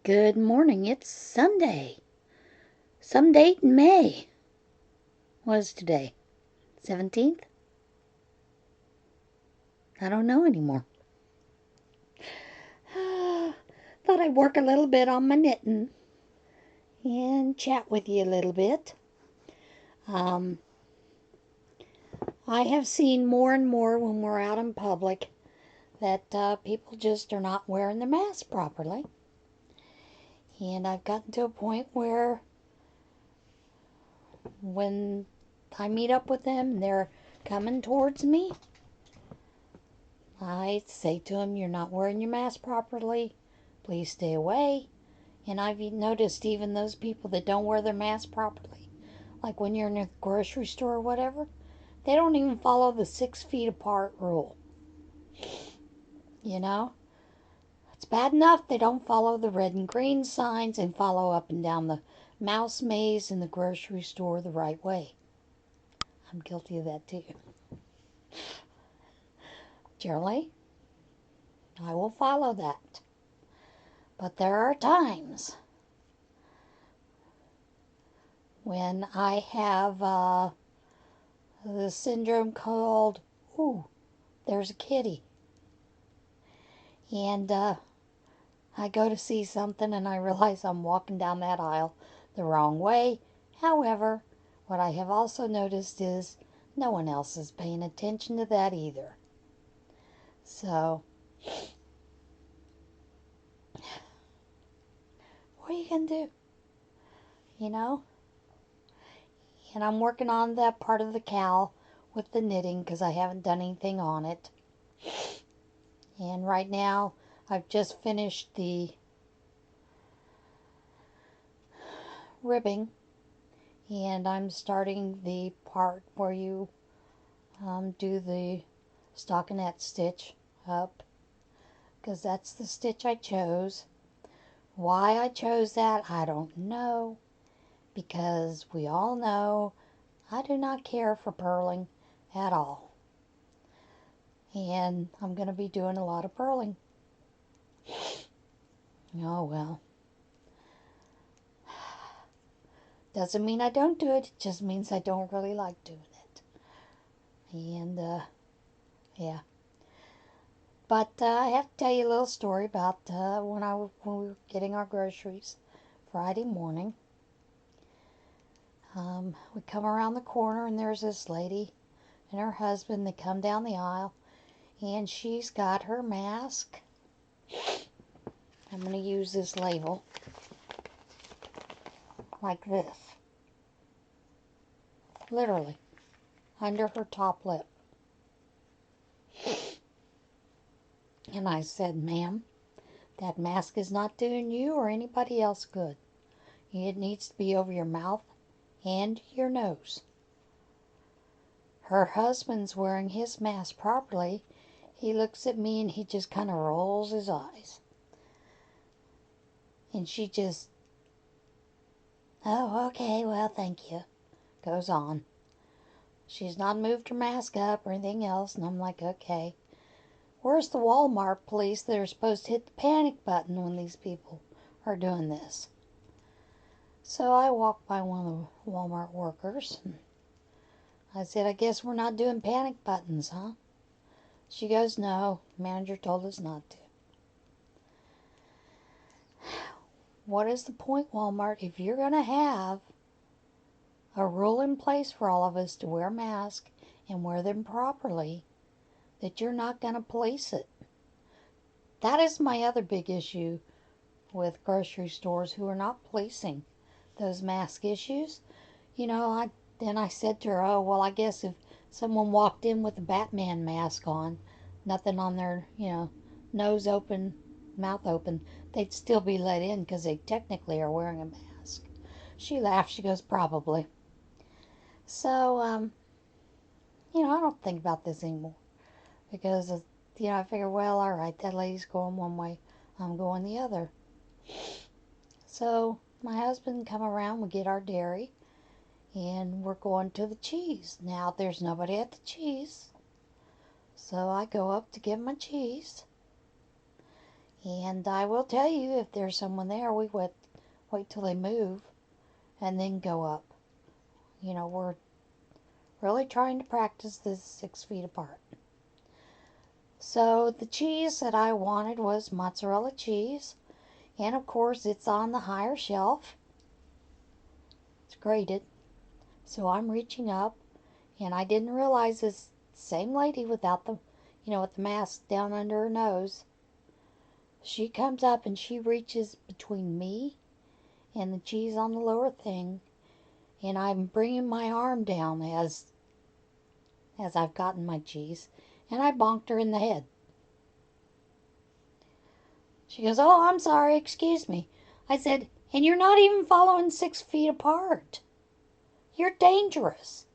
Good morning. It's Sunday. Some date in May. What is today? 17th? I don't know anymore. Thought I'd work a little bit on my knitting and chat with you a little bit. I have seen more and more when we're out in public that people just are not wearing their masks properly. And I've gotten to a point where when I meet up with them and they're coming towards me, I say to them, you're not wearing your mask properly. Please stay away. And I've noticed even those people that don't wear their mask properly, like when you're in a grocery store or whatever, they don't even follow the 6 feet apart rule. You know? It's bad enough they don't follow the red and green signs and follow up and down the mouse maze in the grocery store the right way. I'm guilty of that too. Generally, I will follow that. But there are times when I have the syndrome called, ooh, there's a kitty. And I go to see something and I realize I'm walking down that aisle the wrong way. However, what I have also noticed is no one else is paying attention to that either. So, what are you going to do? You know? And I'm working on that part of the cowl with the knitting because I haven't done anything on it. And right now, I've just finished the ribbing. And I'm starting the part where you do the stockinette stitch up, because that's the stitch I chose. Why I chose that, I don't know, because we all know I do not care for purling at all. And I'm going to be doing a lot of purling. Oh well. Doesn't mean I don't do it, it just means I don't really like doing it. And, yeah. But I have to tell you a little story about when we were getting our groceries Friday morning. We come around the corner and there's this lady and her husband that come down the aisle, and she's got her mask. I'm going to use this label like this. Literally. Under her top lip. And I said, ma'am, that mask is not doing you or anybody else good. It needs to be over your mouth and your nose. Her husband's wearing his mask properly. He looks at me and he just kind of rolls his eyes. And she just, oh, okay, well, thank you. Goes on. She's not moved her mask up or anything else. And I'm like, okay. Where's the Walmart police that are supposed to hit the panic button when these people are doing this? So I walked by one of the Walmart workers. And I said, I guess we're not doing panic buttons, huh? She goes, no, manager told us not to. What is the point, Walmart, if you're going to have a rule in place for all of us to wear masks and wear them properly, that you're not going to police it? That is my other big issue with grocery stores who are not policing those mask issues. You know, I said to her, oh, well, I guess if someone walked in with a Batman mask on, nothing on their, nose open, mouth open, they'd still be let in because they technically are wearing a mask. She laughed. She goes, probably. So, I don't think about this anymore because, I figure, well, all right, that lady's going one way, I'm going the other. So my husband come around, we get our dairy, and we're going to the cheese. Now there's nobody at the cheese, so I go up to get my cheese, And I will tell you, if there's someone there, we would wait till they move and then go up. You know, we're really trying to practice this 6 feet apart. So the cheese that I wanted was mozzarella cheese. And of course, it's on the higher shelf. It's grated. So I'm reaching up, and I didn't realize this same lady without the, with the mask down under her nose. She comes up and she reaches between me and the cheese on the lower thing, and I'm bringing my arm down as I've gotten my cheese, and I bonked her in the head. She goes, "Oh, I'm sorry, excuse me." I said, "And you're not even following 6 feet apart. You're dangerous."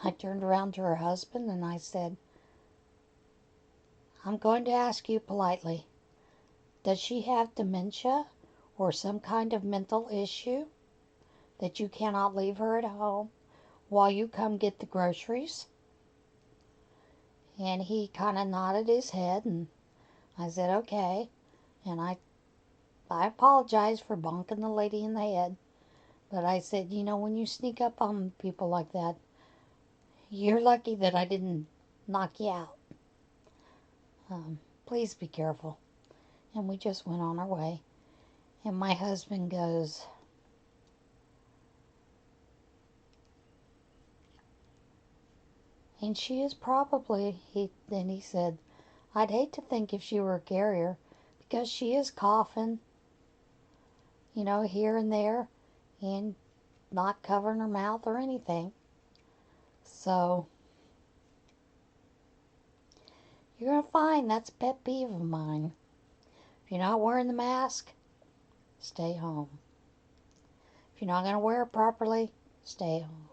I turned around to her husband and I said, "I'm going to ask you politely, does she have dementia or some kind of mental issue that you cannot leave her at home while you come get the groceries?" And he kind of nodded his head, and I said, "Okay." And I apologized for bonking the lady in the head. But I said, when you sneak up on people like that, you're lucky that I didn't knock you out. Please be careful. And we just went on our way. And my husband goes, "And she is probably," then he said, "I'd hate to think if she were a carrier, because she is coughing, here and there, and not covering her mouth or anything. So you're going to find that's a pet peeve of mine. If you're not wearing the mask, stay home. If you're not going to wear it properly, stay home."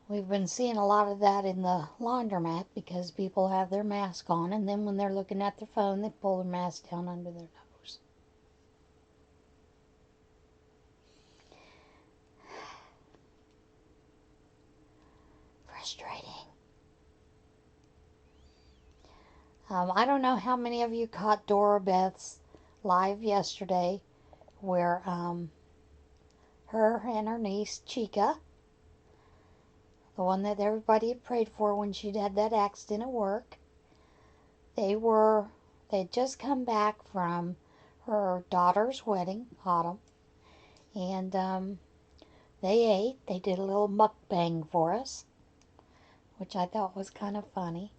We've been seeing a lot of that in the laundromat because people have their mask on, and then when they're looking at their phone, they pull their mask down under their nose. Frustrating. I don't know how many of you caught Dora Beth's live yesterday, where her and her niece Chica, the one that everybody had prayed for when she'd had that accident at work, they'd just come back from her daughter's wedding, Autumn, and they ate. They did a little mukbang for us, which I thought was kind of funny.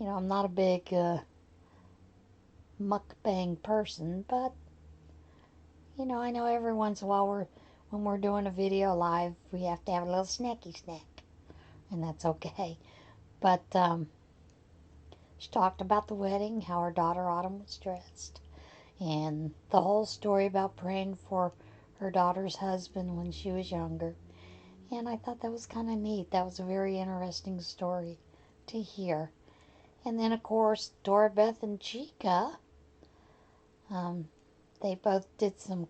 I'm not a big mukbang person, but I know every once in a while when we're doing a video live, we have to have a little snacky snack, and that's okay. But she talked about the wedding, how her daughter Autumn was dressed, and the whole story about praying for her daughter's husband when she was younger. And I thought that was kind of neat. That was a very interesting story to hear. And then, of course, Dora Beth and Chica, they both did some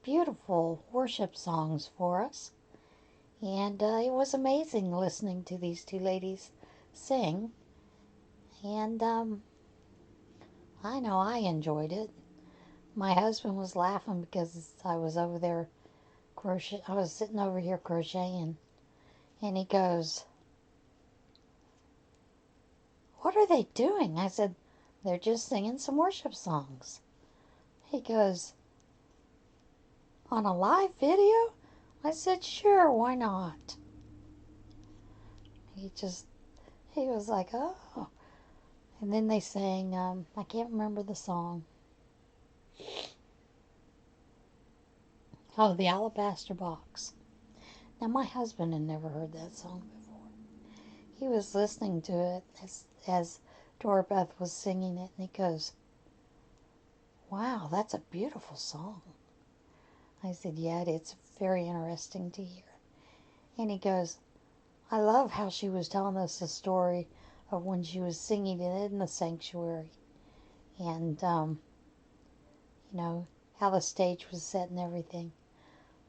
beautiful worship songs for us. And it was amazing listening to these two ladies sing. And I know I enjoyed it. My husband was laughing because I was over there I was sitting over here crocheting. And he goes, "What are they doing?" I said, "They're just singing some worship songs." He goes, "On a live video?" I said, "Sure, why not?" He was like, "Oh." And then they sang, I can't remember the song. Oh, the Alabaster Box. Now, my husband had never heard that song before. He was listening to it as Dora Beth was singing it, and he goes, "Wow, that's a beautiful song." I said, "Yeah, it's very interesting to hear." And he goes, "I love how she was telling us the story of when she was singing it in the sanctuary. And, how the stage was set and everything."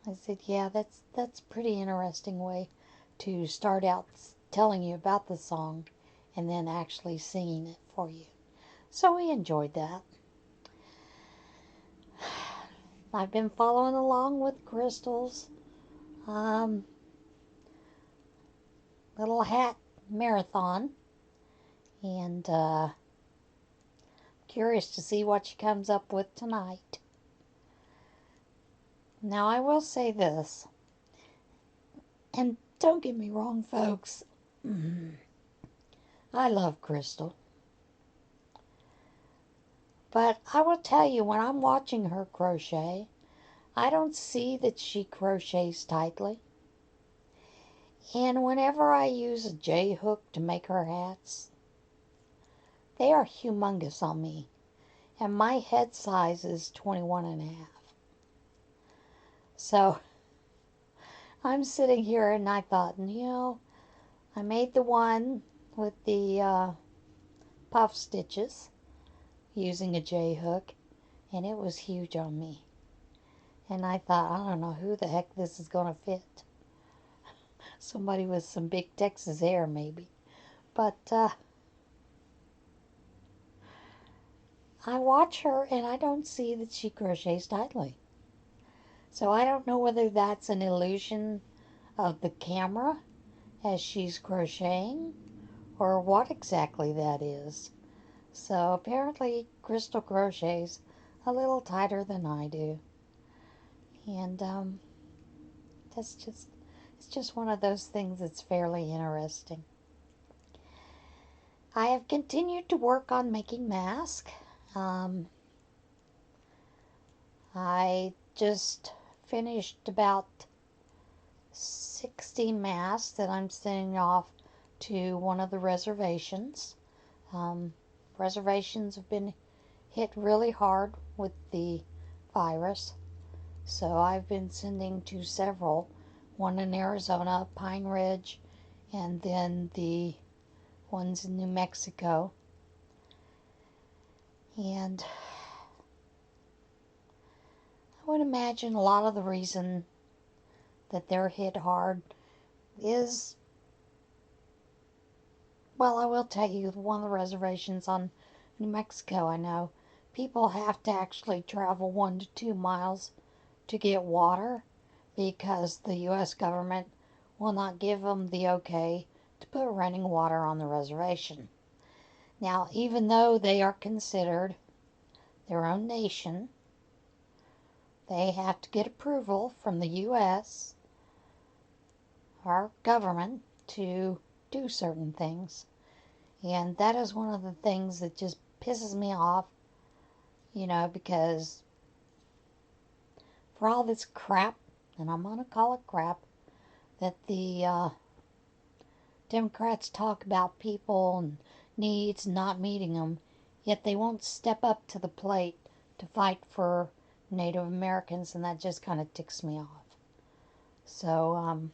I said, "Yeah, that's a pretty interesting way to start out telling you about the song and then actually singing it for you. So we enjoyed that. I've been following along with Crystal's little hat marathon, and curious to see what she comes up with tonight. Now I will say this, and don't get me wrong, folks, I love Crystal. But I will tell you, when I'm watching her crochet, I don't see that she crochets tightly. And whenever I use a J-hook to make her hats, they are humongous on me. And my head size is 21 and a half. So I'm sitting here and I thought, I made the one with the puff stitches using a J-hook, and it was huge on me. And I thought, I don't know who the heck this is going to fit. Somebody with some big Texas hair, maybe. But I watch her and I don't see that she crochets tightly. So I don't know whether that's an illusion of the camera as she's crocheting or what exactly that is. So apparently Crystal crochets a little tighter than I do. And it's just one of those things that's fairly interesting. I have continued to work on making masks. I just finished about 60 masks that I'm sending off to one of the reservations. Reservations have been hit really hard with the virus, so I've been sending to several, one in Arizona, Pine Ridge, and then the ones in New Mexico. And I would imagine a lot of the reason that they're hit hard is, well, I will tell you, one of the reservations on New Mexico, I know, people have to actually travel 1 to 2 miles to get water because the U.S. government will not give them the okay to put running water on the reservation. Now, even though they are considered their own nation, they have to get approval from the U.S., our government, to do certain things. And that is one of the things that just pisses me off, because for all this crap, and I'm going to call it crap, that the Democrats talk about people and needs not meeting them, yet they won't step up to the plate to fight for Native Americans, and that just kind of ticks me off. So,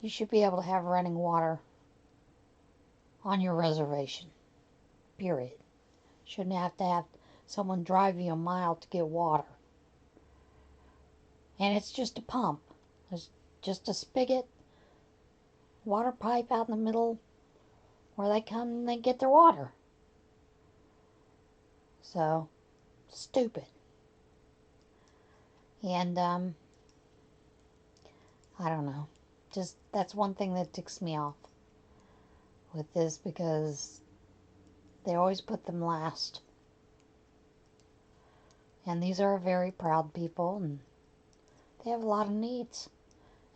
you should be able to have running water on your reservation, period. Shouldn't have to have someone drive you a mile to get water. And it's just a pump. It's just a spigot, water pipe out in the middle where they come and they get their water. So, stupid. And, I don't know. Just, that's one thing that ticks me off with this, because they always put them last. And these are very proud people, and they have a lot of needs.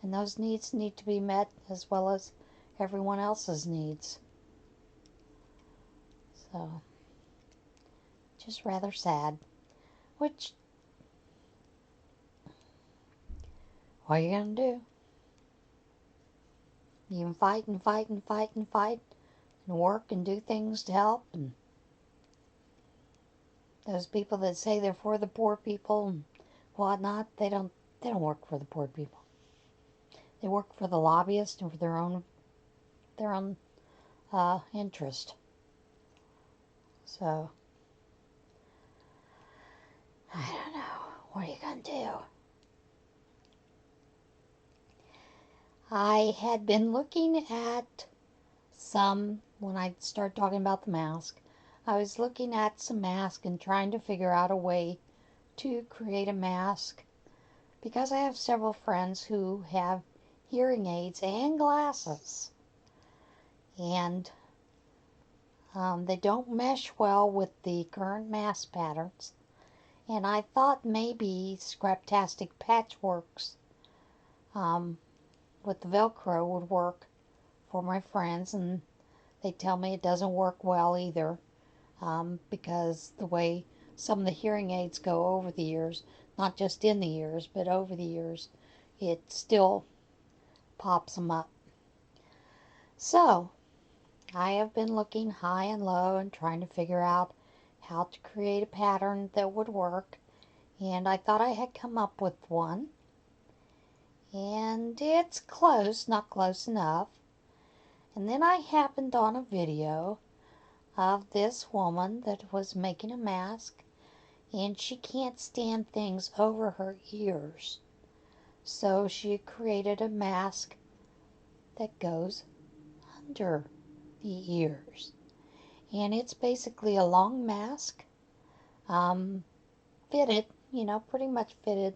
And those needs need to be met as well as everyone else's needs. So, just rather sad. Which, what are you going to do? You can fight and fight and fight and fight and work and do things to help. And those people that say they're for the poor people and whatnot, they don't work for the poor people. They work for the lobbyists and for their own interest. So, I don't know. What are you going to do? I had been looking at when I started talking about the mask, I was looking at some masks and trying to figure out a way to create a mask because I have several friends who have hearing aids and glasses, and they don't mesh well with the current mask patterns. And I thought maybe Scraptastic patchworks with the Velcro would work for my friends, and they tell me it doesn't work well either, because the way some of the hearing aids go over the years, not just in the ears, but over the years, it still pops them up. So, I have been looking high and low and trying to figure out how to create a pattern that would work, and I thought I had come up with one, and it's close, not close enough. And then I happened on a video of this woman that was making a mask, and she can't stand things over her ears. So she created a mask that goes under the ears. And it's basically a long mask, fitted, pretty much fitted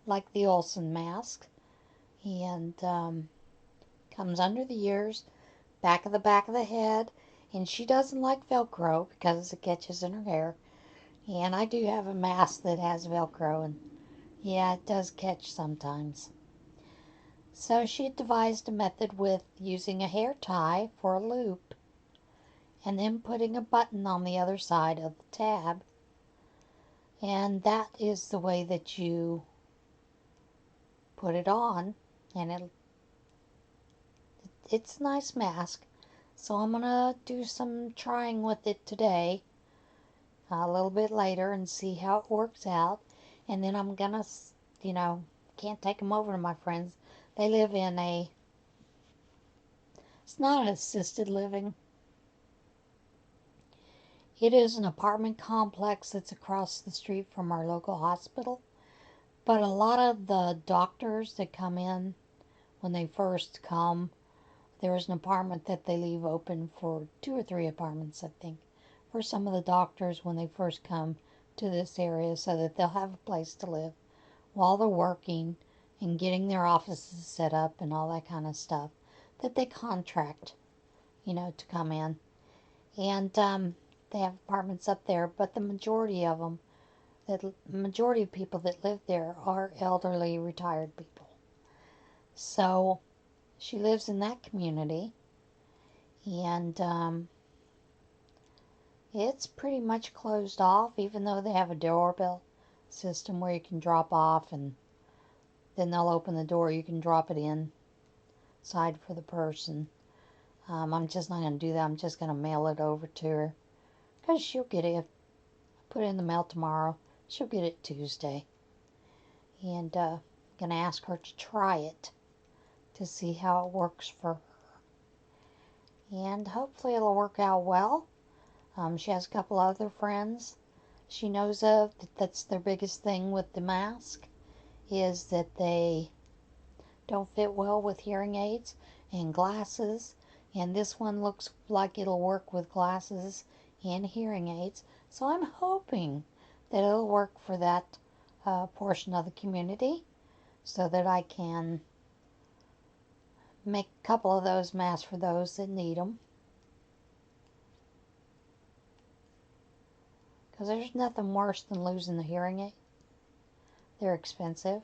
like the Olsen mask. And comes under the ears, back of the head. And she doesn't like Velcro because it catches in her hair. And I do have a mask that has Velcro, and yeah, it does catch sometimes. So she devised a method with using a hair tie for a loop and then putting a button on the other side of the tab. And that is the way that you put it on, and it's a nice mask. So I'm going to do some trying with it today, a little bit later, and see how it works out. And then I'm going to, can't take them over to my friends. They live in it's not an assisted living. It is an apartment complex that's across the street from our local hospital. But a lot of the doctors that come in, when they first come, there's an apartment that they leave open for 2 or 3 apartments, I think, for some of the doctors when they first come to this area, so that they'll have a place to live while they're working and getting their offices set up and all that kind of stuff that they contract, to come in. And they have apartments up there, but the majority of people that live there are elderly, retired people. So she lives in that community, and it's pretty much closed off, even though they have a doorbell system where you can drop off, and then they'll open the door. You can drop it inside for the person. I'm just not going to do that. I'm just going to mail it over to her, because she'll get it. Put it in the mail tomorrow. She'll get it Tuesday. And going to ask her to try it to see how it works for her. And hopefully it'll work out well. She has a couple other friends she knows of that's their biggest thing with the mask, is that they don't fit well with hearing aids and glasses. And this one looks like it'll work with glasses and hearing aids. So I'm hoping that it'll work for that portion of the community, so that I can make a couple of those masks for those that need them. Because there's nothing worse than losing the hearing aid. They're expensive.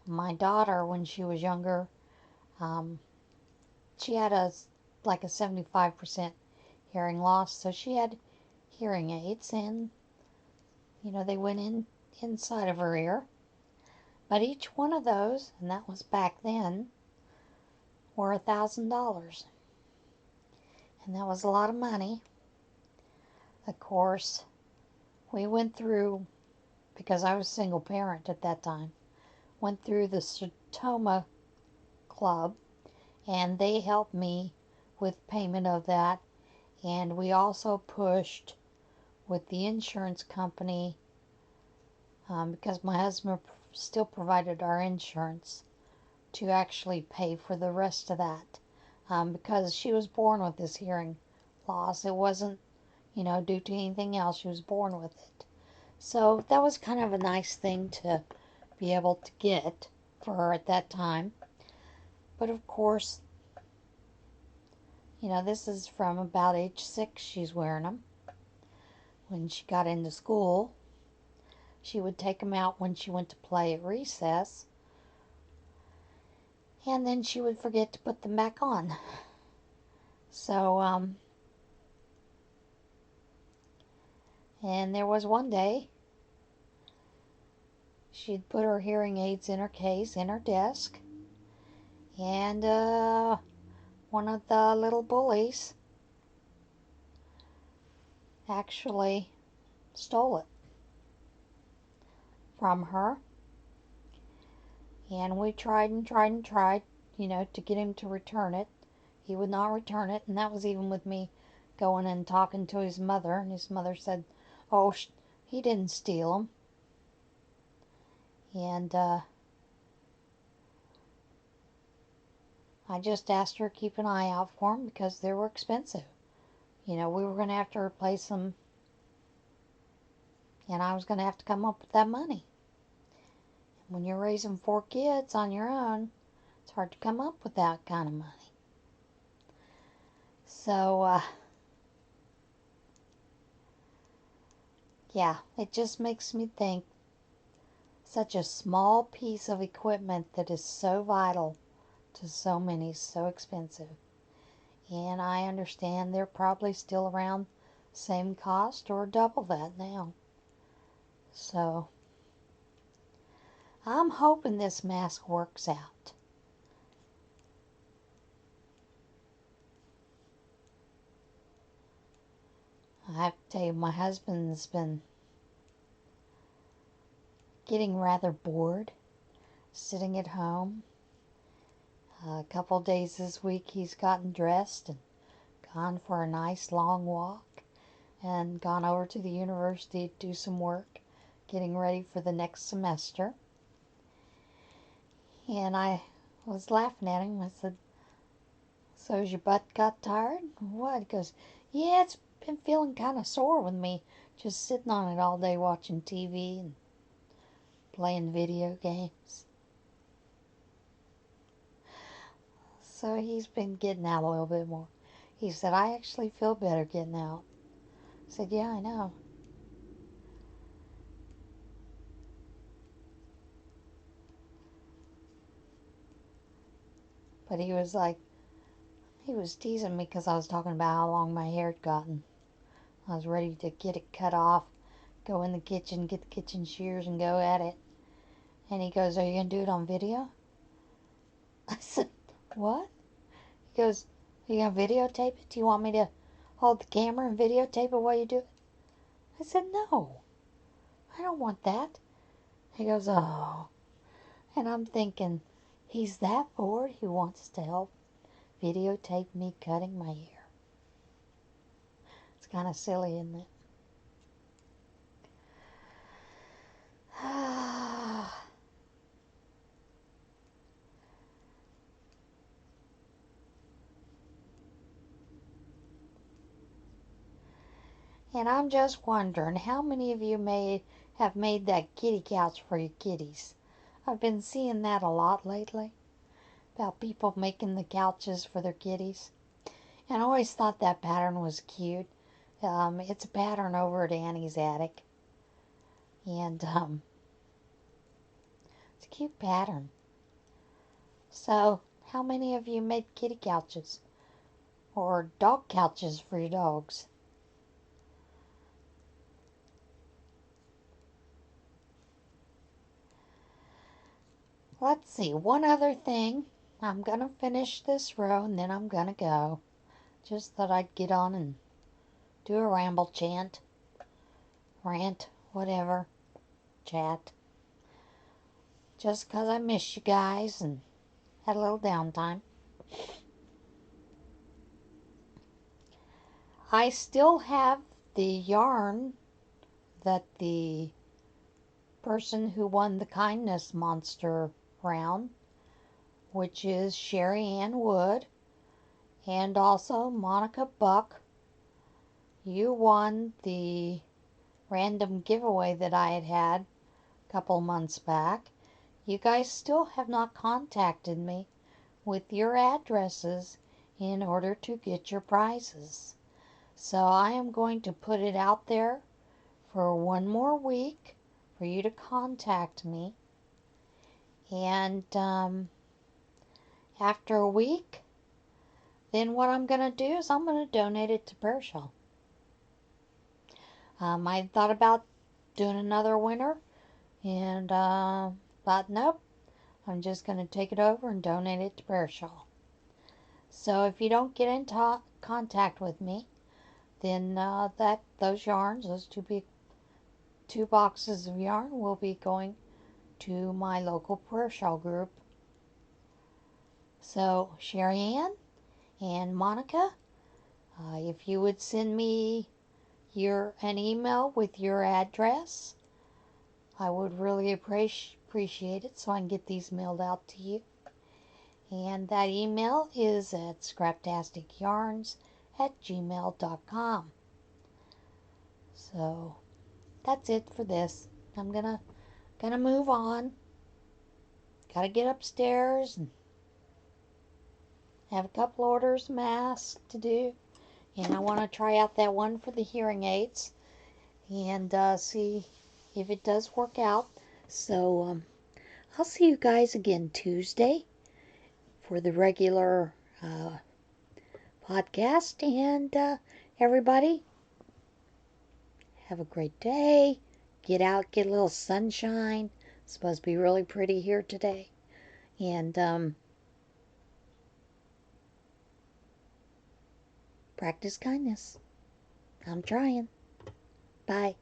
My daughter, when she was younger, she had like a 75% hearing loss, so she had hearing aids, and they went inside of her ear. But each one of those, and that was back then, were $1,000. And that was a lot of money. Of course, we went through, because I was a single parent at that time, went through the Sertoma Club, and they helped me with payment of that. And we also pushed with the insurance company, because my husband still provided our insurance, to actually pay for the rest of that. because she was born with this hearing loss. It wasn't, due to anything else. She was born with it. So that was kind of a nice thing to be able to get for her at that time. But of course, this is from about age 6 she's wearing them. When she got into school, she would take them out when she went to play at recess. And then she would forget to put them back on. So, and there was one day she'd put her hearing aids in her case, in her desk, and one of the little bullies actually stole it from her. And we tried and tried and tried, to get him to return it. He would not return it, and that was even with me going and talking to his mother, and his mother said, oh, he didn't steal them. And I just asked her to keep an eye out for them because they were expensive. We were going to have to replace them, and I was going to have to come up with that money. When you're raising 4 kids on your own, it's hard to come up with that kind of money. So, yeah, it just makes me think such a small piece of equipment that is so vital to so many, so expensive. And I understand they're probably still around same cost or double that now. So, I'm hoping this mask works out. I have to tell you, my husband's been getting rather bored sitting at home. A couple days this week he's gotten dressed and gone for a nice long walk and gone over to the university to do some work, getting ready for the next semester. And I was laughing at him. I said, so's your butt got tired? What? He goes, yeah, it's been feeling kind of sore with me just sitting on it all day watching TV and playing video games. So he's been getting out a little bit more. He said, I actually feel better getting out. I said, yeah, I know. But he was teasing me because I was talking about how long my hair had gotten. I was ready to get it cut off, go in the kitchen, get the kitchen shears and go at it. And he goes, are you going to do it on video? I said, what? He goes, are you going to videotape it? Do you want me to hold the camera and videotape it while you do it? I said, no, I don't want that. He goes, oh. And I'm thinking, he's that bored he wants to help videotape me cutting my hair. It's kind of silly, isn't it? And I'm just wondering how many of you have made that kitty couch for your kitties. I've been seeing that a lot lately, about people making the couches for their kitties. And I always thought that pattern was cute. It's a pattern over at Annie's Attic. And it's a cute pattern. So, how many of you made kitty couches? Or dog couches for your dogs? Let's see, one other thing. I'm going to finish this row and then I'm going to go. Just thought I'd get on and do a ramble chant, rant, whatever, chat. Just 'cause I miss you guys and had a little downtime. I still have the yarn that the person who won the kindness monster round, which is Sherry Ann Wood, And also, Monica Buck, you won the random giveaway that I had a couple months back. You guys still have not contacted me with your addresses in order to get your prizes. So I am going to put it out there for one more week for you to contact me. And after a week, then what I'm going to do is I'm going to donate it to Perishall. I thought about doing another winner, and but nope, I'm just going to take it over and donate it to Perishall. So if you don't get in contact with me, then those yarns, those two boxes of yarn, will be going to my local Perishall group. So Sherry Ann and Monica, if you would send me an email with your address, I would really appreciate it so I can get these mailed out to you. And that email is at ScrapTasticyarns@gmail.com. So that's it for this. I'm gonna move on. Gotta get upstairs and have a couple orders of masks to do. And I want to try out that one for the hearing aids and see if it does work out. So I'll see you guys again Tuesday for the regular podcast. And everybody, have a great day. Get out, get a little sunshine. It's supposed to be really pretty here today. And practice kindness. I'm trying. Bye.